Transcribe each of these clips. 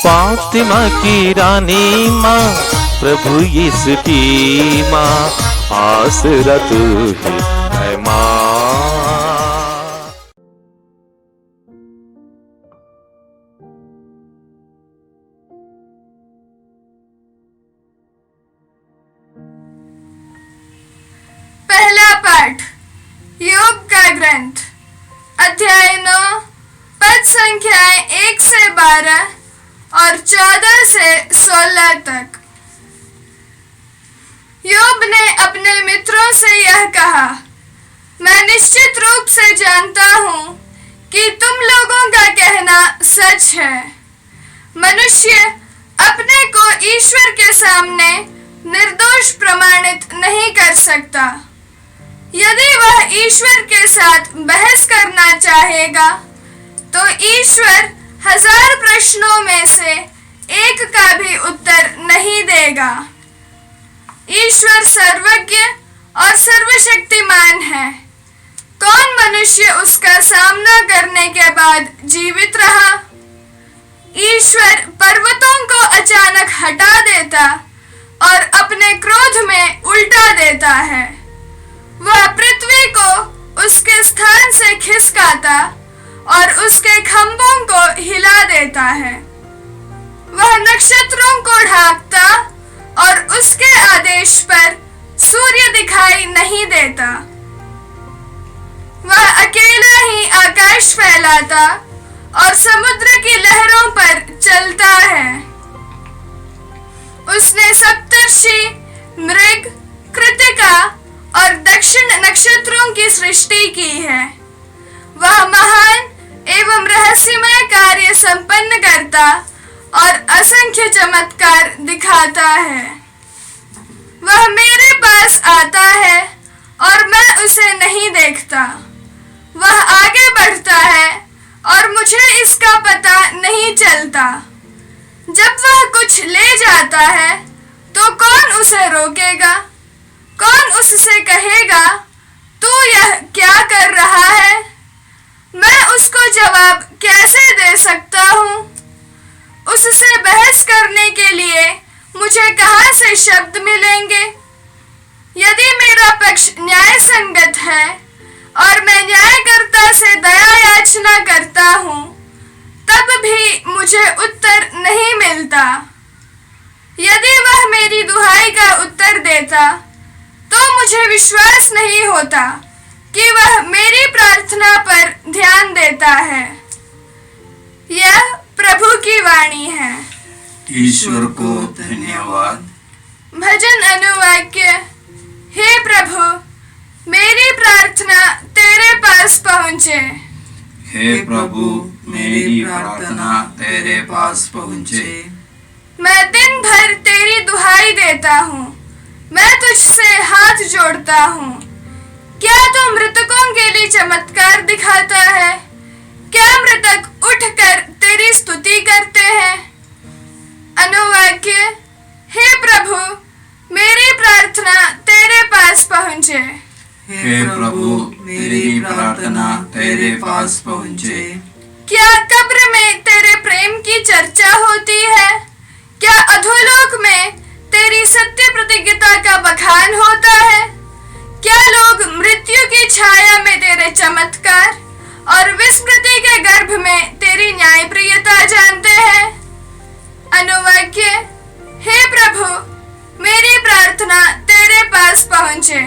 फातिमा की रानी माँ, प्रभु यीशु की माँ, आसरा तू ही है माँ। पहला पाठ योग का ग्रंथ, अध्याय 9, पद संख्याएं 1 से 12 और 14 से 16 तक। योग ने अपने मित्रों से यह कहा, मैं निश्चित रूप से जानता हूँ कि तुम लोगों का कहना सच है। मनुष्य अपने को ईश्वर के सामने निर्दोष प्रमाणित नहीं कर सकता। यदि वह ईश्वर के साथ बहस करना चाहेगा तो ईश्वर 1000 प्रश्नों में से एक का भी उत्तर नहीं देगा। ईश्वर सर्वज्ञ और सर्वशक्तिमान है। कौन मनुष्य उसका सामना करने के बाद जीवित रहा? ईश्वर पर्वतों को अचानक हटा देता और अपने क्रोध में उल्टा देता है। वह पृथ्वी को उसके स्थान से खिसकाता और उसके खंभों को हिला देता है। वह नक्षत्रों को ढांकता और उसके आदेश पर सूर्य दिखाई नहीं देता। वह अकेला ही आकाश फैलाता और समुद्र की लहरों पर चलता है। उसने सप्तर्षि, मृग, कृत्तिका और दक्षिण नक्षत्रों की सृष्टि की है। वह महान एवं रहस्यमय कार्य संपन्न करता और असंख्य चमत्कार दिखाता है। वह मेरे पास आता है और मैं उसे नहीं देखता। वह आगे बढ़ता है और मुझे इसका पता नहीं चलता। जब वह कुछ ले जाता है तो कौन उसे रोकेगा? कौन उससे कहेगा, तू यह क्या कर रहा है? मैं उसको जवाब कैसे दे सकता हूँ? उससे बहस करने के लिए मुझे कहाँ से शब्द मिलेंगे? यदि मेरा पक्ष न्याय संगत है और मैं न्यायकर्ता से दया याचना करता हूँ, तब भी मुझे उत्तर नहीं मिलता। यदि वह मेरी दुहाई का उत्तर देता तो मुझे विश्वास नहीं होता कि वह मेरी प्रार्थना पर ध्यान देता है। यह प्रभु की वाणी है। ईश्वर को धन्यवाद। भजन अनुवाक्य। हे प्रभु, मेरी प्रार्थना तेरे पास पहुँचे। हे प्रभु, मेरी प्रार्थना तेरे पास पहुँचे। मैं दिन भर तेरी दुहाई देता हूँ, मैं तुझसे हाथ जोड़ता हूँ। क्या तू मृतकों के लिए चमत्कार दिखाता है? क्या मृतक उठकर तेरी स्तुति करते हैं? अनुवाक्य। हे प्रभु, मेरी प्रार्थना तेरे पास पहुँचे। हे प्रभु, मेरी प्रार्थना तेरे पास पहुँचे। क्या कब्र में तेरे प्रेम की चर्चा होती है? क्या अधोलोक में तेरी सत्य प्रतिज्ञता का बखान होता है? क्या लोग मृत्यु की छाया में तेरे चमत्कार और विस्मृति के गर्भ में तेरी न्यायप्रियता जानते हैं? अनुवाक्य। हे प्रभु, मेरी प्रार्थना तेरे पास पहुँचे।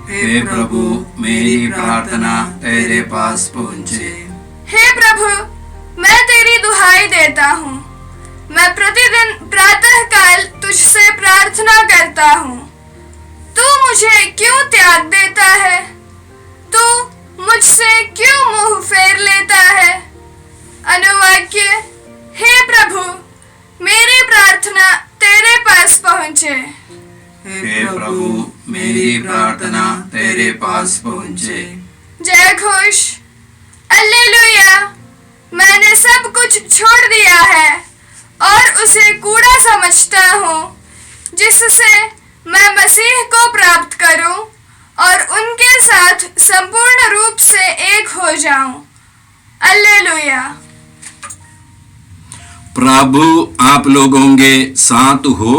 हे प्रभु, मेरी प्रार्थना तेरे पास पहुँचे। हे प्रभु, मैं तेरी दुहाई देता हूँ। मैं प्रतिदिन प्रातः काल तुझसे प्रार्थना करता हूँ। तू मुझे क्यों त्याग देता है? तू मुझसे क्यों मुंह फेर लेता है? अनुवाक्य। हे प्रभु, मेरी प्रार्थना तेरे पास पहुँचे। हे प्रभु, मेरी प्रार्थना तेरे पास पहुँचे। जय घोष। हालेलुया। मैंने सब कुछ छोड़ दिया है और उसे कूड़ा समझता हूँ, जिससे मैं मसीह को प्राप्त करूँ और उनके साथ संपूर्ण रूप से एक हो जाऊं। हालेलुया। प्रभु आप लोगों के साथ हो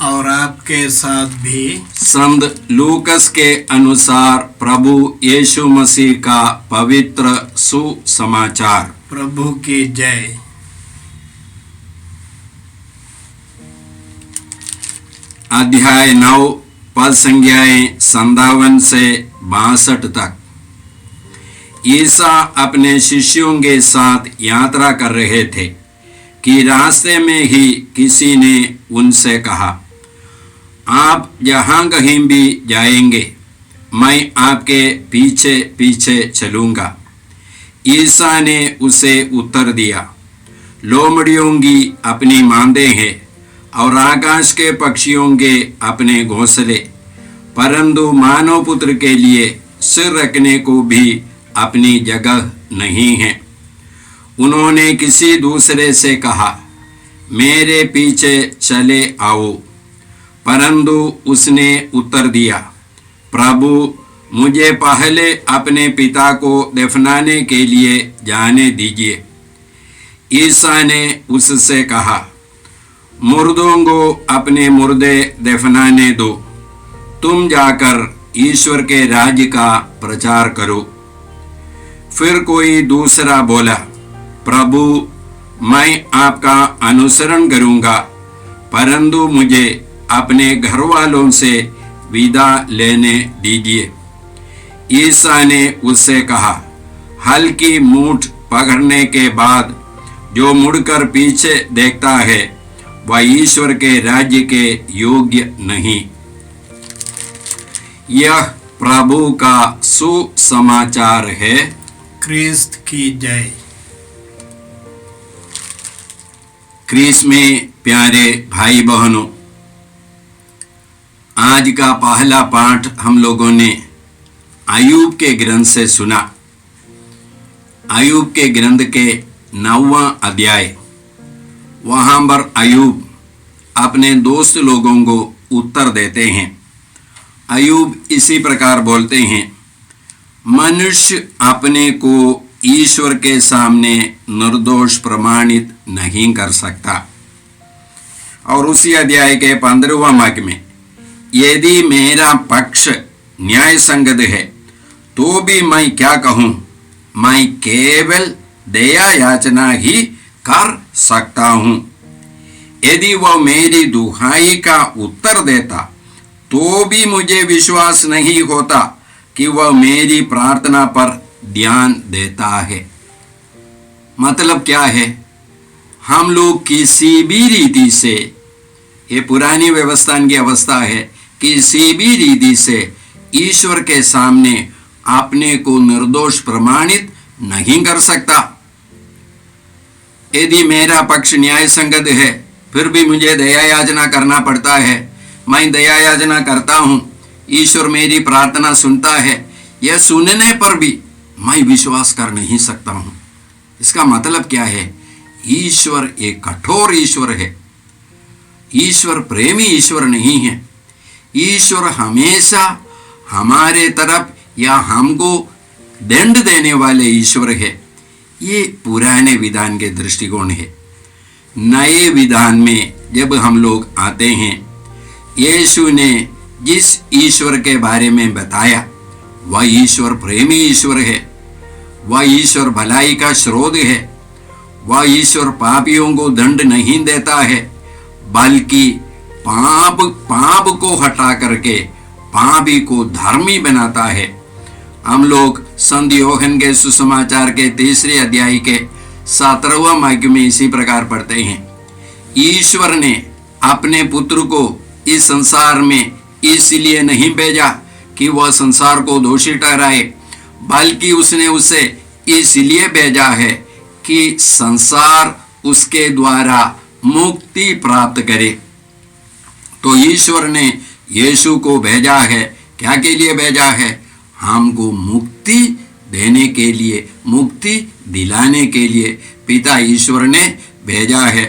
और आपके साथ भी। संत लूकस के अनुसार प्रभु यीशु मसीह का पवित्र सुसमाचार। प्रभु की जय। अध्याय 9 पद संज्ञाएं 57 से 62 तक। ईसा अपने शिष्यों के साथ यात्रा कर रहे थे कि रास्ते में ही किसी ने उनसे कहा, आप जहाँ कहीं भी जाएंगे मैं आपके पीछे पीछे चलूँगा। ईसा ने उसे उत्तर दिया, लोमड़ियों की अपनी मांदें हैं और आकाश के पक्षियों के अपने घोंसले, परंतु मानव पुत्र के लिए सिर रखने को भी अपनी जगह नहीं है। उन्होंने किसी दूसरे से कहा, मेरे पीछे चले आओ, परंतु उसने उत्तर दिया, प्रभु मुझे पहले अपने पिता को दफनाने के लिए जाने दीजिए। ईसा ने उससे कहा, मुर्दों को अपने मुर्दे दफनाने दो, तुम जाकर ईश्वर के राज्य का प्रचार करो। फिर कोई दूसरा बोला, प्रभु मैं आपका अनुसरण करूंगा, परंतु मुझे अपने घर वालों से विदा लेने दीजिए। ईसा ने उससे कहा, हल की मूठ पकड़ने के बाद जो मुड़कर पीछे देखता है वह ईश्वर के राज्य के योग्य नहीं। यह प्रभु का सुसमाचार है। क्रिस्त की जय। क्रिस्त में प्यारे भाई बहनों, आज का पहला पाठ हम लोगों ने अय्यूब के ग्रंथ से सुना। अय्यूब के ग्रंथ के 9वां अध्याय, वहां पर अय्यूब अपने दोस्त लोगों को उत्तर देते हैं। अय्यूब इसी प्रकार बोलते हैं, मनुष्य अपने को ईश्वर के सामने निर्दोष प्रमाणित नहीं कर सकता। और उसी अध्याय के 15वां वाक्य में, यदि मेरा पक्ष न्याय संगत है तो भी मैं क्या कहूँ, मैं केवल दया याचना ही कर सकता हूँ। यदि वह मेरी दुहाई का उत्तर देता तो भी मुझे विश्वास नहीं होता कि वह मेरी प्रार्थना पर ध्यान देता है। मतलब क्या है, हम लोग किसी भी रीति से, ये पुरानी व्यवस्था की अवस्था है, किसी भी रीति से ईश्वर के सामने अपने को निर्दोष प्रमाणित नहीं कर सकता। यदि मेरा पक्ष न्याय संगत है फिर भी मुझे दया याचना करना पड़ता है, मैं दया याचना करता हूँ, ईश्वर मेरी प्रार्थना सुनता है, यह सुनने पर भी मैं विश्वास कर नहीं सकता हूँ। इसका मतलब क्या है, ईश्वर एक कठोर ईश्वर है। ईश्वर प्रेमी ईश्वर नहीं है। ईश्वर हमेशा हमारे तरफ या हमको दंड देने वाले ईश्वर है। ये पुराने विधान के दृष्टिकोण है। नए विधान में जब हम लोग आते हैं, यीशु ने जिस ईश्वर के बारे में बताया वह ईश्वर प्रेमी ईश्वर है, वह ईश्वर भलाई का स्रोत है, वह ईश्वर पापियों को दंड नहीं देता है, बल्कि पाप को हटा करके पापी को धर्मी बनाता है। हम लोग संत यूहन्ना के सुसमाचार के 3 अध्याय के 17वां वाक्य में इसी प्रकार पढ़ते हैं, ईश्वर ने अपने पुत्र को इस संसार में इसलिए नहीं भेजा कि वह संसार को दोषी ठहराए, बल्कि उसने उसे इसलिए भेजा है कि संसार उसके द्वारा मुक्ति प्राप्त करे। तो ईश्वर ने यीशु को भेजा है, क्या के लिए भेजा है, हमको मुक्ति देने के लिए, मुक्ति दिलाने के लिए पिता ईश्वर ने भेजा है।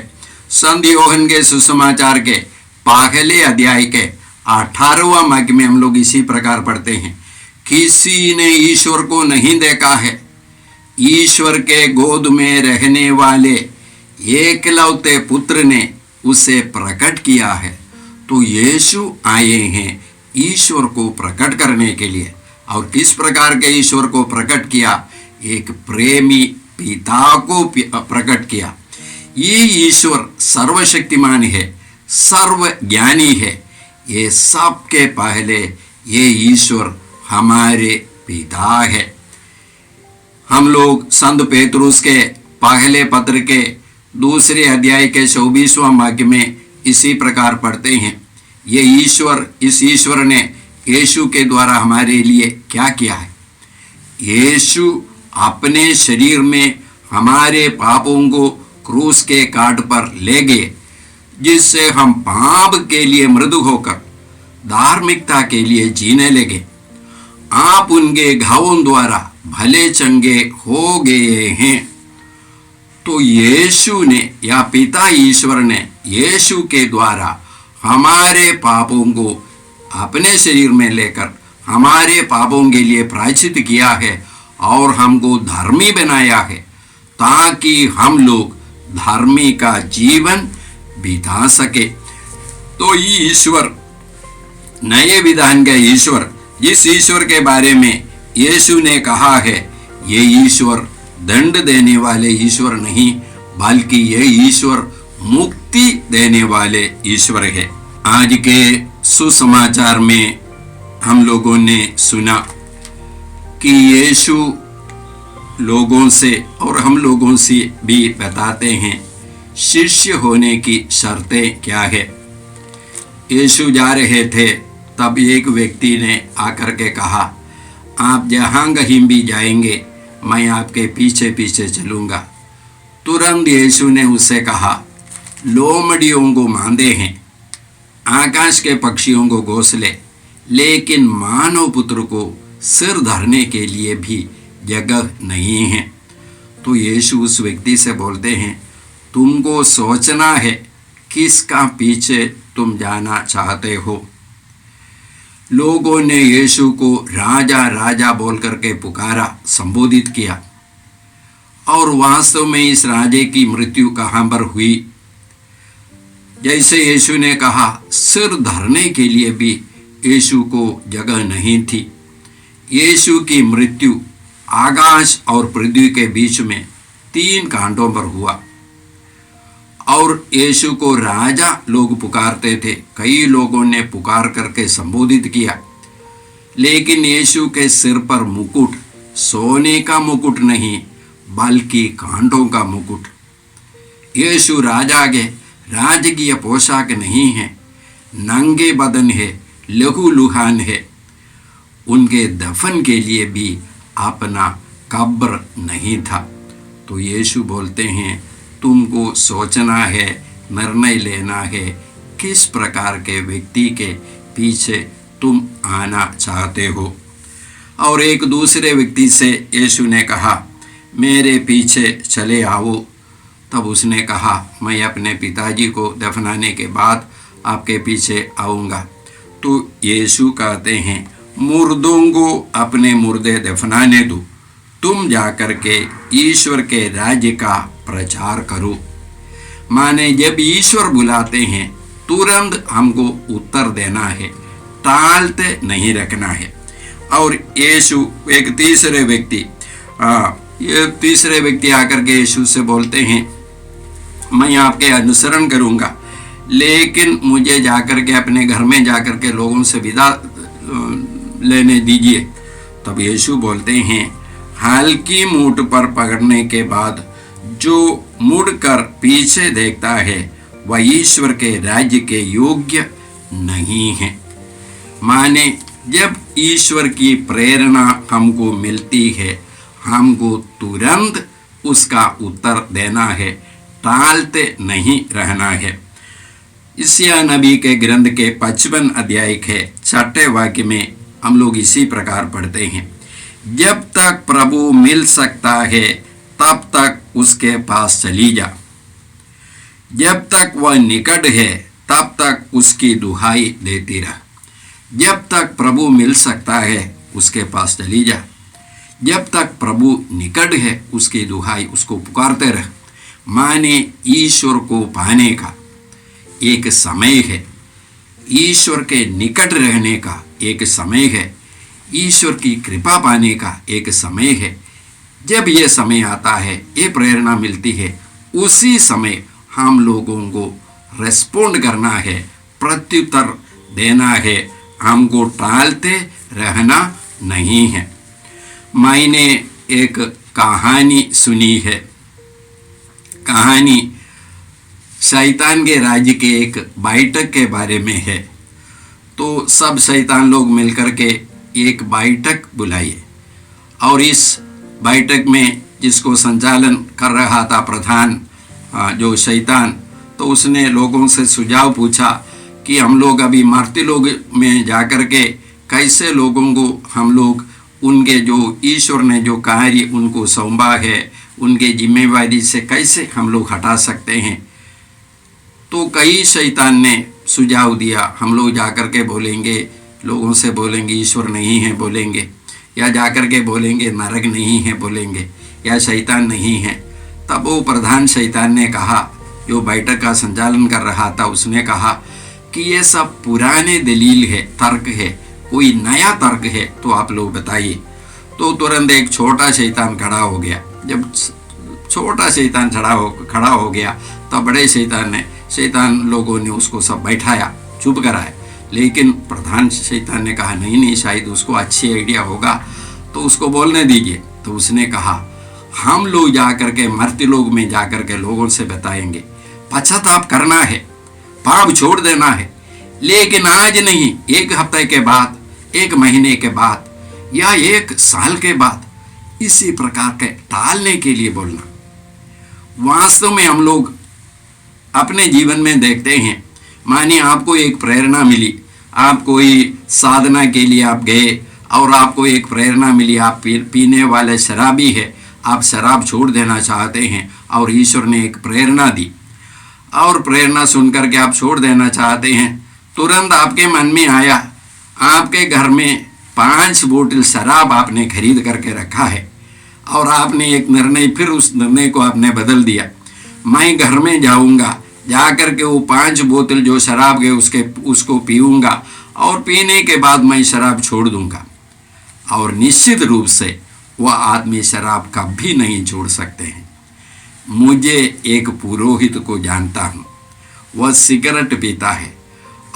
संत यूहन्ना के सुसमाचार के पहले अध्याय के 18वां वाक्य में हम लोग इसी प्रकार पढ़ते हैं, किसी ने ईश्वर को नहीं देखा है, ईश्वर के गोद में रहने वाले एकलौते पुत्र ने उसे प्रकट किया है। तो यीशु आए हैं ईश्वर को प्रकट करने के लिए। और किस प्रकार के ईश्वर को प्रकट किया? एक प्रेमी पिता को प्रकट किया। ये ईश्वर सर्वशक्तिमान है, सर्वज्ञानी है। ये सब के पहले ये ईश्वर हमारे पिता है। हम लोग संत पेतरुस के पहले पत्र के दूसरे अध्याय के 24वां वाक्य में इसी प्रकार पढ़ते हैं, ये ईश्वर, इस ईश्वर ने यीशु के द्वारा हमारे लिए क्या किया है? यीशु अपने शरीर में हमारे पापों को क्रूस के काट पर ले गए, जिससे हम पाप के लिए मृदु होकर धार्मिकता के लिए जीने लगे। आप उनके घावों द्वारा भले चंगे हो गए हैं। तो यीशु ने या पिता ईश्वर ने यीशु के द्वारा हमारे पापों को अपने शरीर में लेकर हमारे पापों के लिए प्रायश्चित किया है और हमको धर्मी बनाया है, ताकि हम लोग धर्मी का जीवन बिता सके। तो ये ईश्वर, नए विधान का ईश्वर, जिस ईश्वर के बारे में यीशु ने कहा है, ये ईश्वर दंड देने वाले ईश्वर नहीं, बल्कि ये ईश्वर मुक्ति देने वाले ईश्वर है। आज के सुसमाचार में हम लोगों ने सुना कि यीशु लोगों से और हम लोगों से भी बताते हैं शिष्य होने की शर्तें क्या है। यीशु जा रहे थे, तब एक व्यक्ति ने आकर के कहा, आप जहाँ कहीं भी जाएंगे मैं आपके पीछे पीछे चलूँगा। तुरंत यीशु ने उससे कहा, लोमड़ियों को मांदे हैं, आकाश के पक्षियों को घोंसले, लेकिन मानव पुत्र को सिर धरने के लिए भी जगह नहीं है। तो यीशु उस व्यक्ति से बोलते हैं, तुमको सोचना है किसका पीछे तुम जाना चाहते हो। लोगों ने यीशु को राजा राजा बोल करके पुकारा, संबोधित किया, और वास्तव में इस राजे की मृत्यु कहाँ पर हुई? जैसे यीशु ने कहा, सिर धरने के लिए भी यीशु को जगह नहीं थी। यीशु की मृत्यु आकाश और पृथ्वी के बीच में 3 कांटों पर हुआ। और यीशु को राजा लोग पुकारते थे, कई लोगों ने पुकार करके संबोधित किया, लेकिन यीशु के सिर पर मुकुट सोने का मुकुट नहीं, बल्कि कांटों का मुकुट। यीशु राजा के राजकीय पोशाक नहीं है, नंगे बदन है, लहू लुहान है। उनके दफन के लिए भी अपना कब्र नहीं था। तो यीशु बोलते हैं, तुमको सोचना है, निर्णय लेना है, किस प्रकार के व्यक्ति के पीछे तुम आना चाहते हो। और एक दूसरे व्यक्ति से यीशु ने कहा, मेरे पीछे चले आओ। तब उसने कहा, मैं अपने पिताजी को दफनाने के बाद आपके पीछे आऊँगा। तो यीशु कहते हैं, मुर्दों को अपने मुर्दे दफनाने दो, तुम जाकर के ईश्वर के राज्य का प्रचार करो। माने जब ईश्वर बुलाते हैं तुरंत हमको उत्तर देना है, टालते नहीं रखना है। और यीशु एक तीसरे व्यक्ति आकर के यीशु से बोलते हैं, मैं आपके अनुसरण करूंगा, लेकिन मुझे जाकर के अपने घर में जाकर के लोगों से विदा लेने दीजिए। तब यीशु बोलते हैं, हल्की मूठ पर पकड़ने के बाद जो मुड़कर पीछे देखता है वह ईश्वर के राज्य के योग्य नहीं है। माने जब ईश्वर की प्रेरणा हमको मिलती है, हमको तुरंत उसका उत्तर देना है, टालते नहीं रहना है। यशायाह नबी के ग्रंथ के 55 अध्याय के 6 वाक्य में हम लोग इसी प्रकार पढ़ते हैं, जब तक प्रभु मिल सकता है तब तक उसके पास चली जा, जब तक वह निकट है तब तक उसकी दुहाई देती रह। जब तक प्रभु मिल सकता है उसके पास चली जा, जब तक प्रभु निकट है उसकी दुहाई, उसको पुकारते रह। माने ईश्वर को पाने का एक समय है, ईश्वर के निकट रहने का एक समय है, ईश्वर की कृपा पाने का एक समय है। जब ये समय आता है, ये प्रेरणा मिलती है, उसी समय हम लोगों को रेस्पोंड करना है, प्रत्युत्तर देना है, हमको टालते रहना नहीं है। मैंने एक कहानी सुनी है। कहानी शैतान के राज्य के एक बैठक के बारे में है। तो सब शैतान लोग मिलकर के एक बैठक बुलाइए, और इस बैठक में जिसको संचालन कर रहा था प्रधान जो शैतान, तो उसने लोगों से सुझाव पूछा कि हम लोग अभी मर्त्य लोग में जाकर के कैसे लोगों को हम लोग उनके जो ईश्वर ने जो कार्य उनको सौंपा है उनके जिम्मेवारी से कैसे हम लोग हटा सकते हैं। तो कई शैतान ने सुझाव दिया, हम लोग जाकर के बोलेंगे, लोगों से बोलेंगे ईश्वर नहीं है बोलेंगे, या जाकर के बोलेंगे नरक नहीं है बोलेंगे, या शैतान नहीं है। तब वो प्रधान शैतान ने कहा, जो बैठक का संचालन कर रहा था, उसने कहा कि ये सब पुराने दलील है, तर्क है, कोई नया तर्क है तो आप लोग बताइए। तो तुरंत एक छोटा शैतान खड़ा हो गया। जब छोटा शैतान खड़ा हो गया तो बड़े शैतान लोगों ने उसको सब बैठाया, चुप कराया। लेकिन प्रधान शैतान ने कहा नहीं, शायद उसको अच्छी आइडिया होगा तो उसको बोलने दीजिए। तो उसने कहा हम लोग जाकर के मर्त्य लोग में जाकर के लोगों से बताएंगे, पश्चाताप करना है, पाप छोड़ देना है, लेकिन आज नहीं, एक हफ्ते के बाद, एक महीने के बाद, या एक साल के बाद, इसी प्रकार के टालने के लिए बोलना। वास्तव में हम लोग अपने जीवन में देखते हैं, मानिए आपको एक प्रेरणा मिली, आप कोई साधना के लिए आप गए और आपको एक प्रेरणा मिली, आप पीने वाले शराबी है, आप शराब छोड़ देना चाहते हैं और ईश्वर ने एक प्रेरणा दी और प्रेरणा सुनकर के आप छोड़ देना चाहते हैं। तुरंत आपके मन में आया, आपके घर में 5 बोतल शराब आपने खरीद करके रखा है और आपने एक निर्णय, फिर उस निर्णय को आपने बदल दिया, मैं घर में जाऊंगा, जाकर के वो 5 बोतल जो शराब के उसको पीऊंगा और पीने के बाद मैं शराब छोड़ दूंगा। और निश्चित रूप से वह आदमी शराब कभी नहीं छोड़ सकते हैं। मुझे एक पुरोहित को जानता हूँ, वह सिगरेट पीता है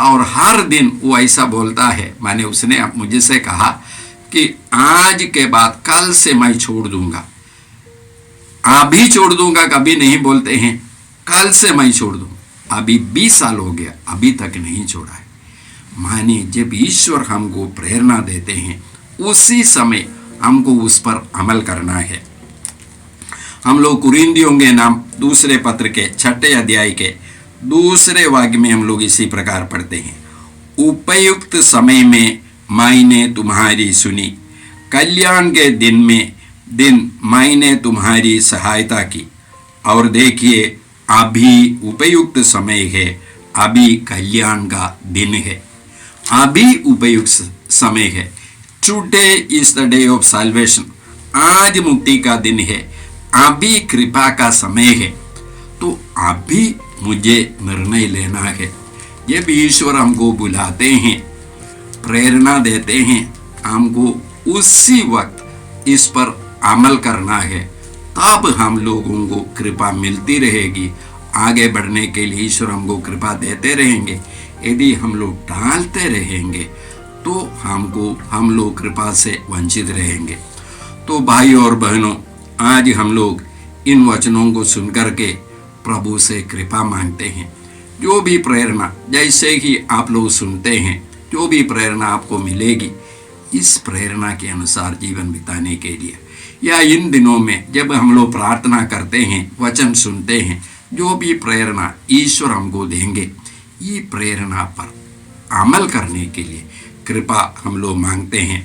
और हर दिन वो ऐसा बोलता है, माने उसने मुझसे कहा कि आज के बाद कल से मैं छोड़ दूंगा, अभी छोड़ दूंगा कभी नहीं बोलते हैं, कल से मैं छोड़ दूंगा। अभी 20 साल हो गया, अभी तक नहीं छोड़ा है। माने जब ईश्वर हमको प्रेरणा देते हैं उसी समय हमको उस पर अमल करना है। हम लोग कुरिन्थियों के नाम दूसरे पत्र के 6 अध्याय के दूसरे वाक्य में हम लोग इसी प्रकार पढ़ते हैं, उपयुक्त समय में मैंने तुम्हारी सुनी, कल्याण के दिन मैंने तुम्हारी सहायता की, और देखिए अभी उपयुक्त समय है, अभी कल्याण का दिन है, अभी उपयुक्त समय है। Today is the day of solvation, आज मुक्ति का दिन है, अभी कृपा का समय है। तो अभी मुझे निर्णय लेना है। ये भी ईश्वर हमको बुलाते हैं, प्रेरणा देते हैं, हमको उसी वक्त इस पर अमल करना है, तब हम लोगों को कृपा मिलती रहेगी। आगे बढ़ने के लिए ईश्वर हमको कृपा देते रहेंगे। यदि हम लोग टालते रहेंगे तो हम लोग कृपा से वंचित रहेंगे। तो भाइयों और बहनों, आज हम लोग इन वचनों को सुनकर के प्रभु से कृपा मांगते हैं। जो भी प्रेरणा, जैसे ही आप लोग सुनते हैं, जो भी प्रेरणा आपको मिलेगी, इस प्रेरणा के अनुसार जीवन बिताने के लिए, या इन दिनों में जब हम लोग प्रार्थना करते हैं, वचन सुनते हैं, जो भी प्रेरणा ईश्वर हमको देंगे, ये प्रेरणा पर अमल करने के लिए कृपा हम लोग मांगते हैं।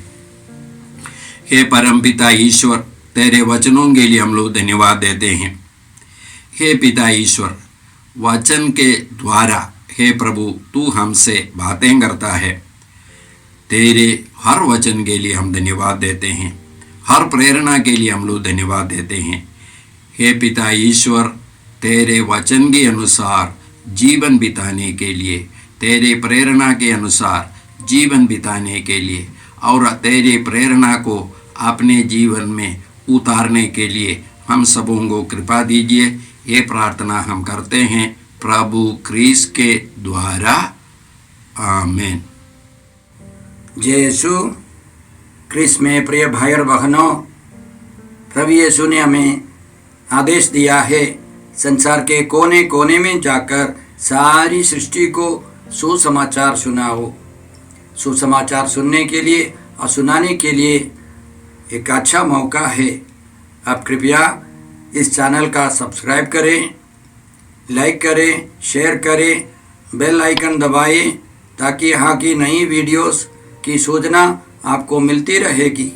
हे परमपिता ईश्वर, तेरे वचनों के लिए हम लोग धन्यवाद देते हैं। हे पिता ईश्वर, वचन के द्वारा हे प्रभु तू हमसे बातें करता है। तेरे हर वचन के लिए हम धन्यवाद देते हैं, हर प्रेरणा के लिए हम लोग धन्यवाद देते हैं। हे पिता ईश्वर, तेरे वचन के अनुसार जीवन बिताने के लिए, तेरे प्रेरणा के अनुसार जीवन बिताने के लिए और तेरे प्रेरणा को अपने जीवन में उतारने के लिए हम सबों को कृपा दीजिए। ये प्रार्थना हम करते हैं प्रभु क्रिस्त के द्वारा, आमीन। जय यीशु क्रिस्त में प्रिय भाई और बहनों, प्रभु यीशु ने हमें आदेश दिया है संसार के कोने कोने में जाकर सारी सृष्टि को सुसमाचार सुनाओ। सुसमाचार सुनने के लिए और सुनाने के लिए एक अच्छा मौका है। आप कृपया इस चैनल का सब्सक्राइब करें, लाइक करें, शेयर करें, बेल आइकन दबाएं ताकि यहाँ की नई वीडियोस की सूचना आपको मिलती रहेगी।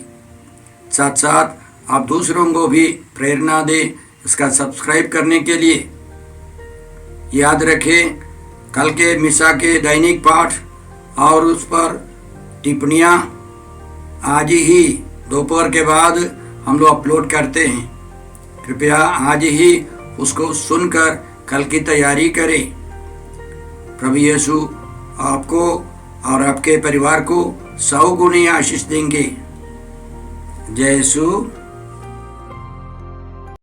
साथ साथ आप दूसरों को भी प्रेरणा दें इसका सब्सक्राइब करने के लिए। याद रखें, कल के मिसा के दैनिक पाठ और उस पर टिप्पणियाँ आज ही दोपहर के बाद हम लोग अपलोड करते हैं। कृपया आज ही उसको सुनकर कल की तैयारी करें। प्रभु यीशु आपको और आपके परिवार को 100 गुनी आशीष देंगे। जय यीशु।